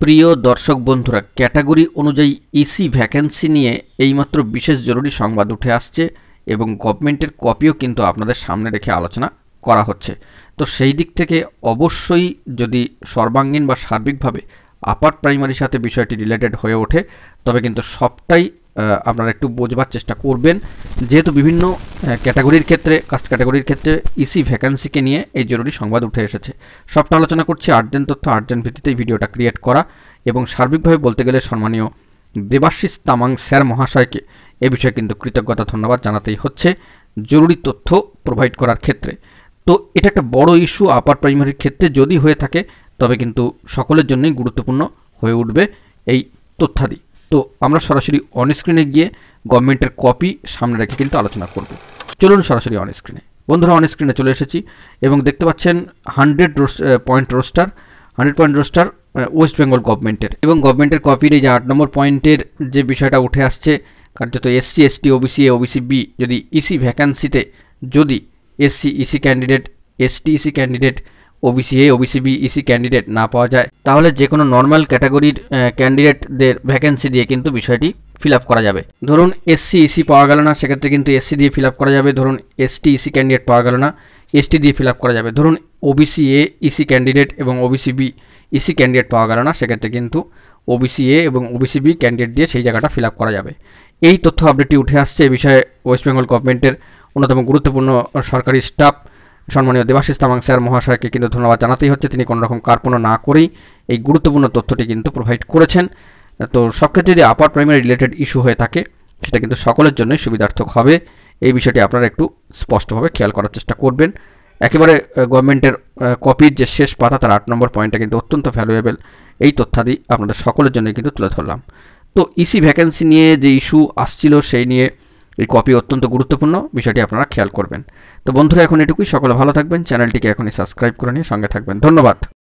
প্রিয় দর্শক বন্ধুরা, ক্যাটাগরি অনুযায়ী ইসি ভ্যাকেন্সি নিয়ে এইমাত্র বিশেষ জরুরি সংবাদ উঠে আসছে এবং গভর্নমেন্টের কপিও কিন্তু আপনাদের সামনে রেখে আলোচনা করা হচ্ছে। তো সেই দিক থেকে অবশ্যই যদি সর্বাঙ্গীন বা সার্বিকভাবে আপার প্রাইমারির সাথে বিষয়টি রিলেটেড হয়ে ওঠে তবে কিন্তু সবটাই আপনারা একটু বোঝবার চেষ্টা করবেন, যেহেতু বিভিন্ন ক্যাটাগরির ক্ষেত্রে কাস্ট ক্যাটাগরির ক্ষেত্রে ইসি ভ্যাকেন্সিকে নিয়ে এই জরুরি সংবাদ উঠে এসেছে। সবটা আলোচনা করছি, আর্জেন্ট তথ্য আর্জেন্ট ভিত্তিতে ভিডিওটা ক্রিয়েট করা এবং সার্বিকভাবে বলতে গেলে সম্মানীয় দেবাশিস তামাং স্যার মহাশয়কে এ বিষয়ে কিন্তু কৃতজ্ঞতা ধন্যবাদ জানাতেই হচ্ছে জরুরি তথ্য প্রোভাইড করার ক্ষেত্রে। তো এটা একটা বড় ইস্যু আপার প্রাইমারির ক্ষেত্রে যদি হয়ে থাকে তবে কিন্তু সকলের জন্যই গুরুত্বপূর্ণ হয়ে উঠবে এই তথ্যাদি। তো আমরা সরাসরি অন স্ক্রিনে গিয়ে গভর্নমেন্টের কপি সামনে রেখে কিন্তু আলোচনা করব। চলুন সরাসরি অন স্ক্রিনে। বন্ধুরা, অন স্ক্রিনে চলে এসেছি এবং দেখতে পাচ্ছেন 100 পয়েন্ট রোস্টার ওয়েস্ট বেঙ্গল গভর্নমেন্টের এবং গভর্নমেন্টের কপির এই যে 8 নম্বর পয়েন্টের যে বিষয়টা উঠে আসছে, কার্যত SC ST OBC A OBC B যদি ইসি ভ্যাকান্সিতে যদি SC EC candidate, ST EC candidate, OBC A OBC B EC candidate না পাওয়া যায় তাহলে যে কোনো নর্মাল ক্যাটাগরির ক্যান্ডিডেটদের ভ্যাকেন্সি দিয়ে কিন্তু বিষয়টি ফিল আপ করা যাবে। ধরুন এসসি ইসি পাওয়া গেল না, সেক্ষেত্রে কিন্তু এসসি দিয়ে ফিল আপ করা যাবে। ধরুন এসটি ইসি ক্যান্ডিডেট পাওয়া গেল না, এসটি দিয়ে ফিল আপ করা যাবে। ধরুন ওবিসি এ ইসি ক্যান্ডিডেট এবং ওবিসি বি ইসি ক্যান্ডিডেট পাওয়া গেল না, সেক্ষেত্রে কিন্তু ওবিসি এ এবং ওবিসি বি ক্যান্ডিডেট দিয়ে সেই জায়গাটা ফিল আপ করা যাবে। এই তথ্য আপডেটটি উঠে আসছে। এই বিষয়ে ওয়েস্ট বেঙ্গল গভর্নমেন্টের অন্যতম গুরুত্বপূর্ণ সরকারি স্টাফ সম্মানীয় দেবাশিস তামাং স্যার মহাশয়কে কিন্তু ধন্যবাদ জানাতেই হচ্ছে। তিনি কোনো রকম কার্পণ্য না করেই এই গুরুত্বপূর্ণ তথ্যটি কিন্তু প্রোভাইড করেছেন। তো সব ক্ষেত্রে যদি আপার প্রাইমারি রিলেটেড ইস্যু হয়ে থাকে সেটা কিন্তু সকলের জন্যই সুবিধার্থক হবে। এই বিষয়টি আপনারা একটু স্পষ্টভাবে খেয়াল করার চেষ্টা করবেন। একেবারে গভর্নমেন্টের কপির যে শেষ পাতা তার 8 নম্বর পয়েন্টটা কিন্তু অত্যন্ত ভ্যালুয়েবল। এই তথ্যাদি আপনাদের সকলের জন্যই কিন্তু তুলে ধরলাম। তো ইসি ভ্যাকেন্সি নিয়ে যে ইস্যু আসছিল সেই নিয়ে এই কপি অত্যন্ত গুরুত্বপূর্ণ, বিষয়টি আপনারা খেয়াল করবেন। তো বন্ধুরা, এখন এটুকুই। সকলে ভালো থাকবেন, চ্যানেলটিকে এখনই সাবস্ক্রাইব করে নিয়ে সঙ্গে থাকবেন। ধন্যবাদ।